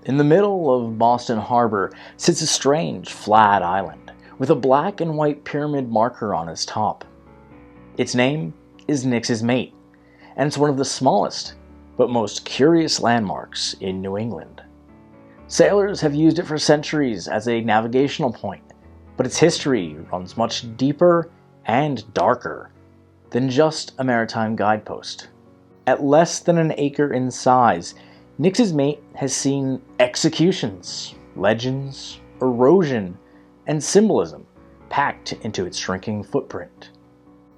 In the middle of Boston Harbor sits a strange, flat island with a black and white pyramid marker on its top. Its name is Nixes Mate, and it's one of the smallest but most curious landmarks in New England. Sailors have used it for centuries as a navigational point, but its history runs much deeper and darker than just a maritime guidepost. At less than an acre in size, Nixes Mate has seen executions, legends, erosion, and symbolism packed into its shrinking footprint.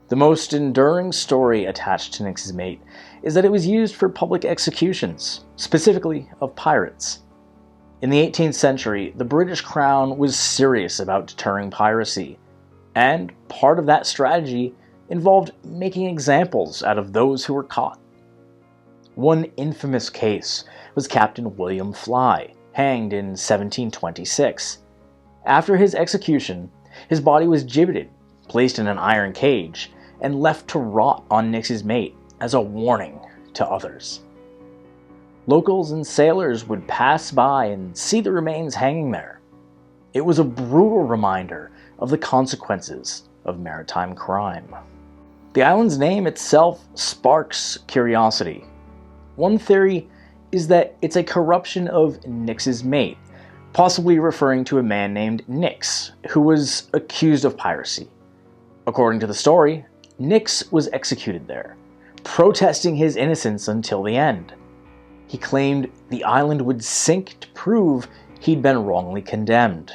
The most enduring story attached to Nixes Mate is that it was used for public executions, specifically of pirates. In the 18th century, the British Crown was serious about deterring piracy, and part of that strategy involved making examples out of those who were caught. One infamous case was Captain William Fly, hanged in 1726. After his execution, his body was gibbeted, placed in an iron cage, and left to rot on Nixes Mate as a warning to others. Locals and sailors would pass by and see the remains hanging there. It was a brutal reminder of the consequences of maritime crime. The island's name itself sparks curiosity. One theory is that it's a corruption of Nixes Mate, possibly referring to a man named Nix, who was accused of piracy. According to the story, Nix was executed there, protesting his innocence until the end. He claimed the island would sink to prove he'd been wrongly condemned.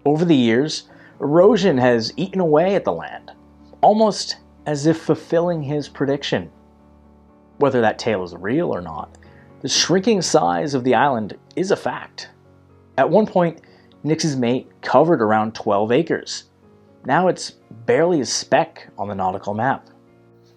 Over the years, erosion has eaten away at the land, almost as if fulfilling his prediction. Whether that tale is real or not, the shrinking size of the island is a fact. At one point, Nixes Mate covered around 12 acres. Now it's barely a speck on the nautical map.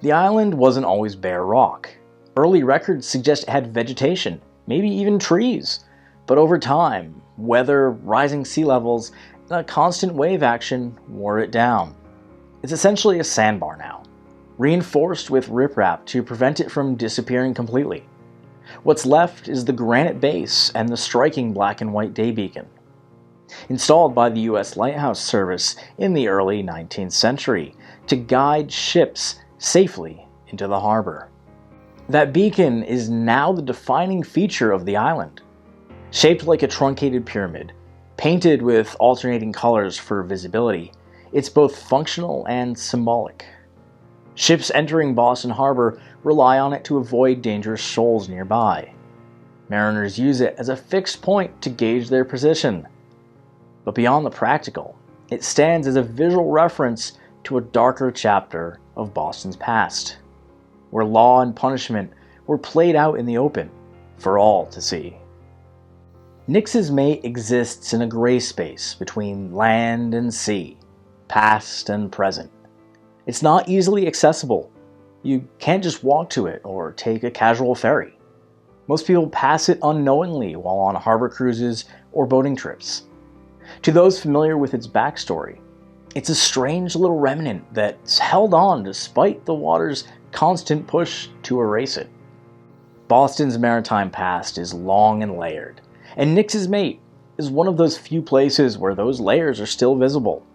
The island wasn't always bare rock. Early records suggest it had vegetation, maybe even trees. But over time, weather, rising sea levels, and a constant wave action wore it down. It's essentially a sandbar now, reinforced with riprap to prevent it from disappearing completely. What's left is the granite base and the striking black and white daybeacon, installed by the U.S. Lighthouse Service in the early 19th century to guide ships safely into the harbor. That beacon is now the defining feature of the island. Shaped like a truncated pyramid, painted with alternating colors for visibility, it's both functional and symbolic. Ships entering Boston Harbor rely on it to avoid dangerous shoals nearby. Mariners use it as a fixed point to gauge their position. But beyond the practical, it stands as a visual reference to a darker chapter of Boston's past, where law and punishment were played out in the open for all to see. Nixes Mate exists in a gray space between land and sea, past and present. It's not easily accessible. You can't just walk to it or take a casual ferry. Most people pass it unknowingly while on harbor cruises or boating trips. To those familiar with its backstory, it's a strange little remnant that's held on despite the water's constant push to erase it. Boston's maritime past is long and layered, and Nixes Mate is one of those few places where those layers are still visible.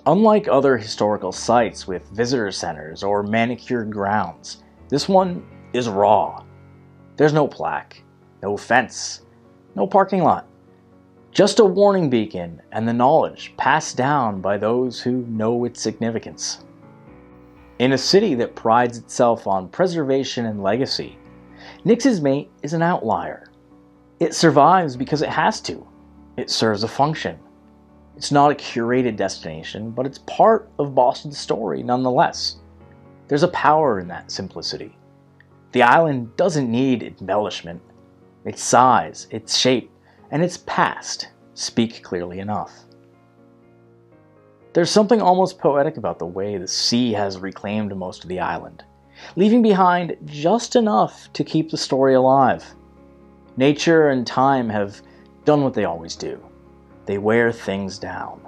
Unlike other historical sites with visitor centers or manicured grounds, this one is raw. There's no plaque, no fence, no parking lot. Just a warning beacon and the knowledge passed down by those who know its significance. In a city that prides itself on preservation and legacy, Nixes Mate is an outlier. It survives because it has to. It serves a function. It's not a curated destination, but it's part of Boston's story nonetheless. There's a power in that simplicity. The island doesn't need embellishment. Its size, its shape, and its past speak clearly enough. There's something almost poetic about the way the sea has reclaimed most of the island, leaving behind just enough to keep the story alive. Nature and time have done what they always do. They wear things down.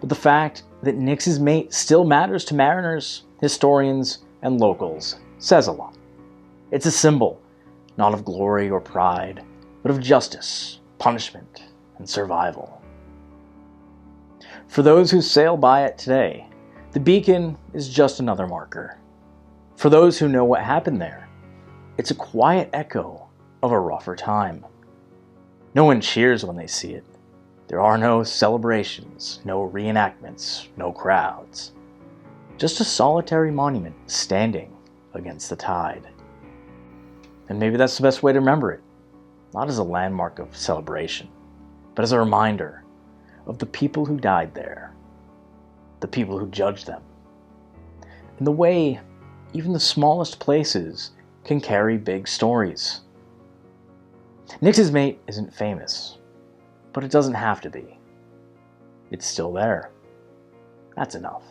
But the fact that Nixes Mate still matters to mariners, historians, and locals says a lot. It's a symbol, not of glory or pride, but of justice, punishment, and survival. For those who sail by it today, the beacon is just another marker. For those who know what happened there, it's a quiet echo of a rougher time. No one cheers when they see it. There are no celebrations, no reenactments, no crowds. Just a solitary monument standing against the tide. And maybe that's the best way to remember it. Not as a landmark of celebration, but as a reminder of the people who died there, the people who judged them, and the way even the smallest places can carry big stories. Nixes Mate isn't famous, but it doesn't have to be. It's still there. That's enough.